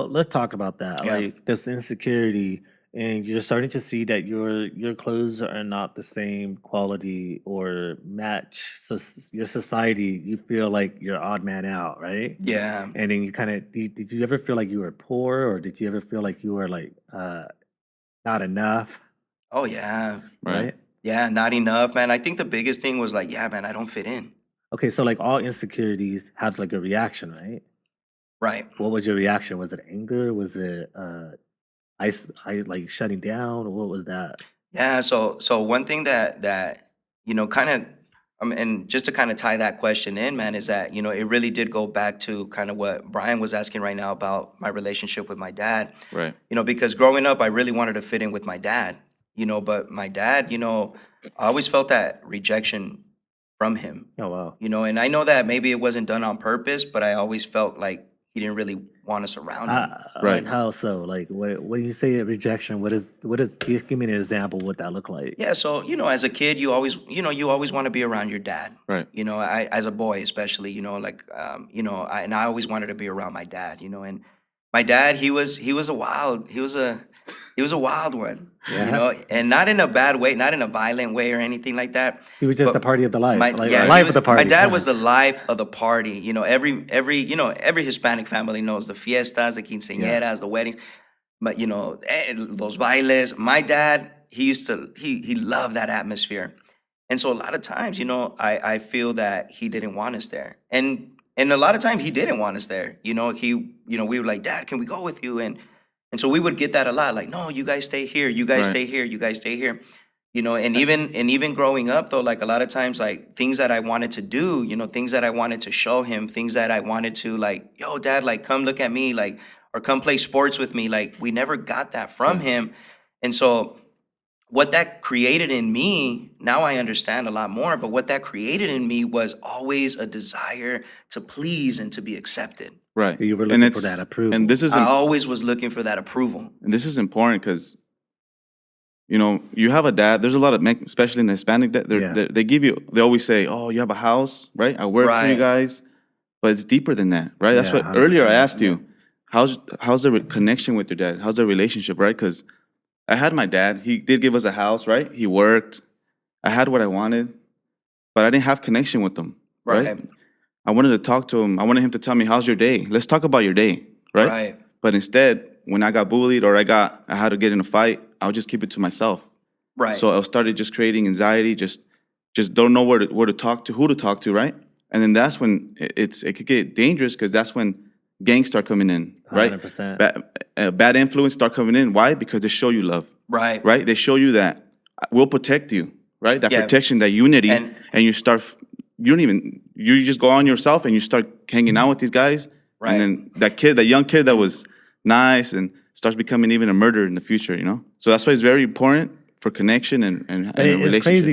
Well, let's talk about that. Yeah. Like this insecurity, and you're starting to see that your clothes are not the same quality or match. So your society, you feel like you're odd man out, right? Yeah. And then you kind of did you ever feel like you were poor, or did you ever feel like you were like not enough, Oh, yeah. Right. right? Yeah, not enough, man. I think the biggest thing was like, yeah, man, I don't fit in. Okay, so like all insecurities have like a reaction, right? Right. What was your reaction? Was it anger? Was it I like shutting down? Or what was that? Yeah. So one thing that kind of, and just to kind of tie that question in, man, is that it really did go back to kind of what Brian was asking right now about my relationship with my dad. Right. Because growing up, I really wanted to fit in with my dad. But my dad, I always felt that rejection from him. Oh wow. And I know that maybe it wasn't done on purpose, but I always felt like he didn't really want us around him. Right. Like how so? Like what do you say at rejection? What is give me an example what that look like? Yeah, so as a kid, you always want to be around your dad. Right. I as a boy especially, I always wanted to be around my dad. And my dad, he was a wild one. Yeah. And not in a bad way, not in a violent way or anything like that. He was just But the party of the life. My Like yeah, life of the party. my dad was the life of the party. Every Hispanic family knows the fiestas, the quinceañeras, the weddings, but those bailes. My dad, he loved that atmosphere, and so a lot of times, I feel that he didn't want us there, and a lot of times he didn't want us there. We were like, Dad, can we go with you? And so we would get that a lot, like, no, you guys stay here, you guys Right. stay here, you guys stay here. And even growing up though, like a lot of times, like things that I wanted to do, things that I wanted to show him, things that I wanted to like, yo, Dad, like come look at me, like, or come play sports with me. Like we never got that from Right. him. And so what that created in me, now I understand a lot more, but what that created in me was always a desire to please and to be accepted. Right. You were And looking for it's- that approval. And this is I always was looking for that approval. important because you have a dad. There's a lot of men, especially in the Hispanic, Yeah. they give you. They always say, "Oh, you have a house, right? I work for you Right. guys," but it's deeper than that, right? That's Yeah, what earlier I 100%. asked you. How's the connection with your dad? How's the relationship, right? Because I had my dad. He did give us a house, right? He worked. I had what I wanted, but I didn't have connection with him, right? Right. I wanted to talk to him. I wanted him to tell me, "How's your day? Let's talk about your day," right? Right. But instead, when I got bullied or I had to get in a fight, I would just keep it to myself. Right. So I started just creating anxiety, just don't know where to talk to, who to talk to, right? And then that's when it could get dangerous because that's when gangs start coming in, right? 100%. Bad influence start coming in. Why? Because they show you love, Right. right? They show you that we'll protect you, right? That Yeah. protection, that unity, And- and you just go on yourself and you start hanging out with these guys, Right. and then that young kid that was nice and starts becoming even a murderer in the future, So that's why it's very important for connection and But a it's relationship. crazy